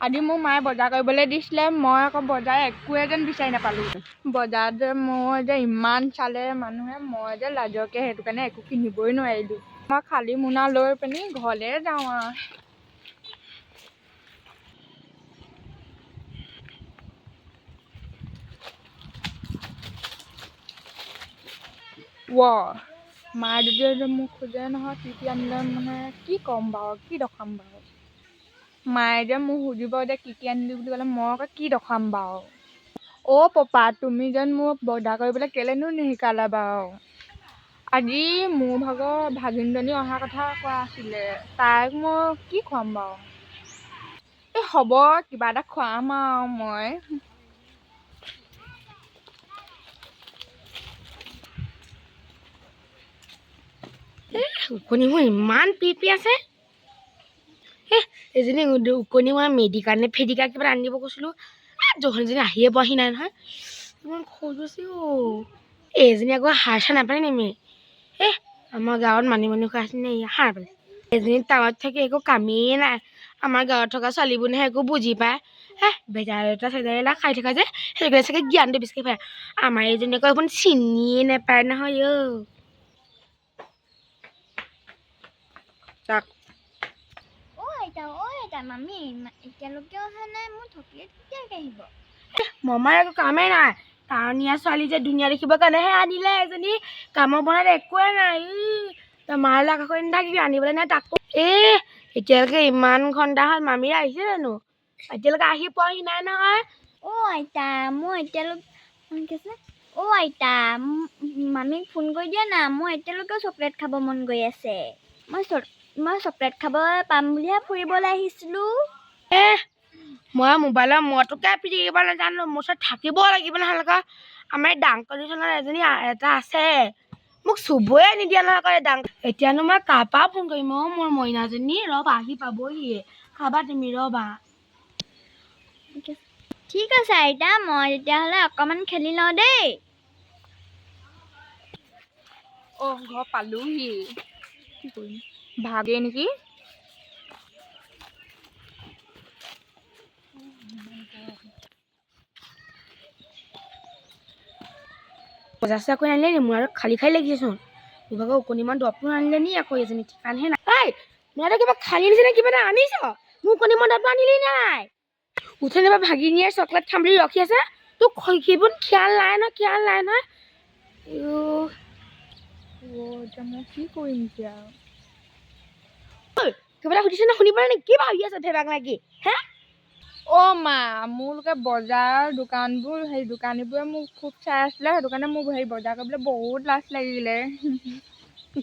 আজি মোক মায়ে বজাৰ কৰিবলৈ দিছিলে, মই আকৌ বজাৰ একোৱে যেন বিচাৰি নাপালোঁ। বজাৰত যে মই যে ইমান চালে মানুহে, মই যে লাজকে সেইটো কাৰণে একো কিনিবই নোৱাৰিলোঁ। মই খালী মোনা লৈ পিনি ঘৰলৈ যাওঁ আৰু। মায়ে যদি মোক খোজে নহয় কি কি আনিলে, মানে কি ক'ম বাৰু, কি দেখাম বাৰু। মায়ে যে মোক সুধিব যে কি কি আনিলি বুলি ক'লে, মই আকৌ কি দেখাম বাৰু। অ' পাপা, তুমি যেন মোক বজাৰ কৰিবলৈ কেলেনো নিশিকালা বাৰু। আজি মোৰ ভাগৰ ভাগিনজনী অহা কথা কোৱা আছিলে, তাইক মই কি খুৱাম বাৰু। এই হ'ব, কিবা এটা খুৱাম আৰু মই। উকনি মোৰ ইমান পিপি আছে। এজনী উকনি মই মেডিকানে ফেডিকা কিবা আনিব কৈছিলোঁ, জহনীজনী আহিয়ে পোৱাহি নাই নহয়, ইমান খজুৱতি অ'। এইজনী আকৌ সাৰ চাৰ নাপায় নেমে, আমাৰ গাঁৱত মানি খোৱা আছে নে সাৰ পালে। এজনী টাউনত থাকি একো কামেই নাই, আমাৰ গাঁৱত থকা ছোৱালীবোৰেহে একো বুজি পায়। বেজাৰতা চেজাৰটা খাই থকা যে, সেইকাৰণে চাগে জ্ঞানটো বেছিকৈ পায়। আমাৰ এইজনী আকৌ এইবোৰ চিনিয়ে নাপায় নহয় অ'। আইতা মামী এতিয়ালৈকে অহা নাই, মোৰ চকলেট কেতিয়াকৈ আহিব? মমাৰ একো কামেই নাই, টাউনীয়া ছোৱালী যে ধুনীয়া দেখিবৰ কাৰণেহে আনিলে এজনী, কামৰ বনাত একোৱে নাই। তই মাৰ লাগ আকৌ নাথাকিবি, আনিবলৈ নাই তাকো। এতিয়ালৈকে ইমান ঘণ্টা হ'ল, মামী আহিছে জানো? এতিয়ালৈকে আহি পোৱাহি নাই নহয়। আইতা মই এতিয়ালৈকে আইতা মামীক ফোন কৰি দিয়া না, মই এতিয়ালৈকে চকলেট খাব মন গৈ আছে। মই চকলেট খাব পাম বুলিহে ফুৰিবলৈ আহিছিলোঁ। মই মোবাইলৰ মূৰটোকে পিটিকিব নাজানো, মোৰ ওচৰত থাকিব লাগিব নহ'লে। আমাৰ এই ডাংকনীখনত এজনী এটা আছে, মোক চুবয়ে নিদিয়া নহয় এতিয়ানো মই কাৰপা ফোন কৰিম অ' মোৰ মইনাজনী, ৰ'বা আহি পাবহিয়ে, খাবা তুমি ৰ'বা। ঠিক আছে আইতা, মই তেতিয়াহ'লে অকণমান খেলি লওঁ দেই। ঘৰ পালোহি, কি কৰিম ভাগে নেকি। বজাৰ চজাৰ কৰি আনিলে নি? মোৰ আৰু খালী লাগিছেচোন। মোৰ ভাগৰ উকনিমান দৰৱটো আনিলে নি আকৌ এজনী, ঠিকানহে নাই। মোৰ কিবা খালী নিচিনা কিবা এটা আনিছ, মোৰ উকনিমান দৰৱটো আনিলি নাই? উঠনি পৰা ভাগিনীয়ে চকলেট খাম বুলি ৰখি আছে, তোক সেইবোৰ খিয়াল নাই নহয়। এতিয়া মই কি কৰিম এতিয়া? কিবা এটা সুধিছে নে শুনিব নে? কি ভাবি আছ ভেবাক লাগি? মা, মোৰলোকে বজাৰৰ দোকানবোৰ, সেই দোকানীবোৰে মোক খুব চাই আছিলে, সেইটো কাৰণে মোৰ বজাৰ কৰিবলৈ বহুত লাজ লাগিলে।